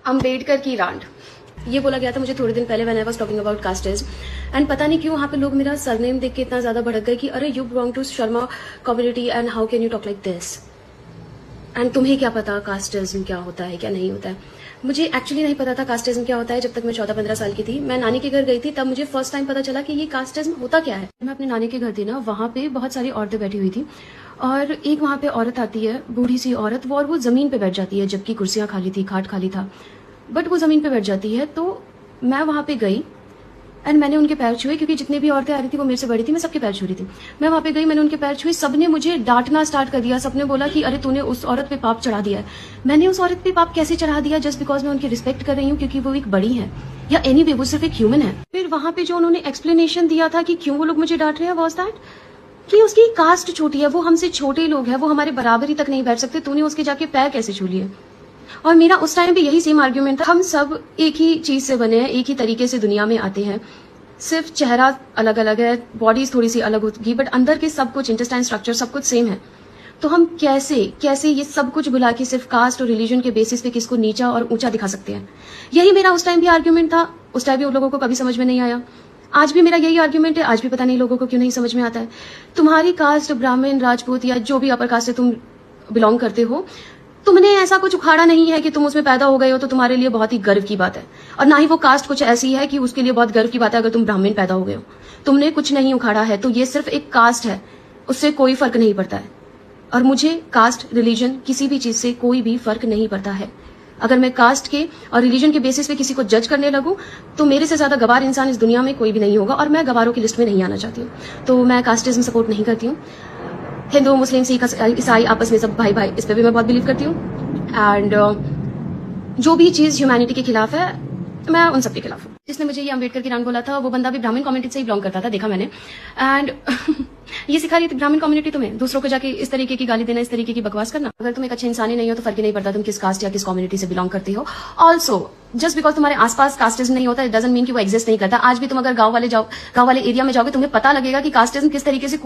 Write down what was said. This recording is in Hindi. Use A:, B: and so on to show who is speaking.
A: अम्बेडकर की रांड, ये बोला गया था मुझे थोड़े दिन पहले when I was talking about casteism. And पता नहीं क्यों वहां पे लोग मेरा सरनेम देख के इतना ज्यादा भड़क गए कि अरे you belong to Sharma community and how can you talk like this, and तुम्हें क्या पता कास्टिज्म क्या होता है क्या नहीं होता है। मुझे एक्चुअली नहीं पता था कास्टिज्म क्या होता है। जब तक मैं 14-15 साल की थी, मैं नानी के घर गई थी, तब मुझे फर्स्ट टाइम पता चला कि ये कास्टिज्म होता क्या है। मैं अपने नानी के घर थी ना, वहां पे बहुत सारी औरतें बैठी हुई थी और एक वहां पे औरत आती है, बूढ़ी सी औरत, वो और वो जमीन पे बैठ जाती है, जबकि कुर्सियां खाली थी, खाट खाली था, बट वो जमीन पे बैठ जाती है। तो मैं वहां पे गई एंड मैंने उनके पैर छुए, क्योंकि जितनी भी औरतें आ रही थी वो मेरे से बड़ी थी, मैं सबके पैर छू रही थी। मैं वहां पे गई, मैंने उनके पैर छुए, सबने मुझे डांटना स्टार्ट कर दिया। सबने बोला कि अरे तूने उस औरत पे पाप चढ़ा दिया है। मैंने उस औरत पे पाप कैसे चढ़ा दिया? जस्ट बिकॉज मैं उनकी रिस्पेक्ट कर रही हूँ, क्योंकि वो एक बड़ी है, या एनीवे वो सिर्फ एक ह्यूमन है। फिर वहां पे जो उन्होंने एक्सप्लेनेशन दिया था कि क्यों वो लोग मुझे डांट रहे हैं, वाज दैट कि उसकी कास्ट छोटी है, वो हमसे छोटे लोग हैं, वो हमारे बराबरी तक नहीं बैठ सकते, तूने उसके जाके पैर कैसे छू लिए? और मेरा उस टाइम भी यही सेम आर्ग्यूमेंट था। हम सब एक ही चीज से बने हैं, एक ही तरीके से दुनिया में आते हैं, सिर्फ चेहरा अलग अलग है, बॉडीज थोड़ी सी अलग होगी, बट अंदर के सब कुछ, इंटेस्टाइन स्ट्रक्चर सब कुछ सेम है। तो हम कैसे कैसे ये सब कुछ भुला के सिर्फ कास्ट और रिलीजन के बेसिस पे किसको नीचा और ऊंचा दिखा सकते हैं? यही मेरा उस टाइम भी आर्ग्यूमेंट था। उस टाइम भी उन लोगों को कभी समझ में नहीं आया। आज भी मेरा यही आर्ग्यूमेंट है। आज भी पता नहीं लोगों को क्यों नहीं समझ में आता है। तुम्हारी कास्ट ब्राह्मण, राजपूत या जो भी अपर कास्ट से तुम बिलोंग करते हो, तुमने ऐसा कुछ उखाड़ा नहीं है कि तुम उसमें पैदा हो गए हो तो तुम्हारे लिए बहुत ही गर्व की बात है। और ना ही वो कास्ट कुछ ऐसी है कि उसके लिए बहुत गर्व की बात है अगर तुम ब्राह्मण पैदा हो गए हो। तुमने कुछ नहीं उखाड़ा है, तो ये सिर्फ एक कास्ट है, उससे कोई फर्क नहीं पड़ता है। और मुझे कास्ट, रिलीजन, किसी भी चीज से कोई भी फर्क नहीं पड़ता है। अगर मैं कास्ट के और रिलीजन के बेसिस पे किसी को जज करने लगूं तो मेरे से ज्यादा गवार इंसान इस दुनिया में कोई भी नहीं होगा, और मैं गवारों की लिस्ट में नहीं आना चाहती हूँ। तो मैं कास्टिज्म सपोर्ट नहीं करती हूँ। हिंदू, मुस्लिम, सिख, ईसाई आपस में सब भाई भाई, इस पे भी मैं बहुत बिलीव करती हूँ। एंड जो भी चीज ह्यूमैनिटी के खिलाफ है, मैं उन सब के खिलाफ हूँ। जिसने मुझे ये अम्बेडकर की रांड बोला था, वो बंदा भी ब्राह्मण कम्युनिटी से ही बिलोंग करता था, देखा मैंने। एंड ये सिखा रही थी ब्राह्मण कम्युनिटी तुम्हें दूसरों को जाके इस तरीके की गाली देना, इस तरीके की बकवास करना। अगर तुम एक अच्छे इंसान ही नहीं हो तो फर्क ही नहीं पड़ता तुम किस कास्ट या किस कम्युनिटी से बिलोंग करते हो। ऑल्सो जस्ट बिकॉज तुम्हारे आसपास कास्टिज्म नहीं होता, इट डजंट मीन कि वो एग्जिस्ट नहीं करता। आज भी तुम अगर गांव वाले एरिया में जाओगे, तुम्हें पता लगेगा कि कास्टिज्म किस तरीके से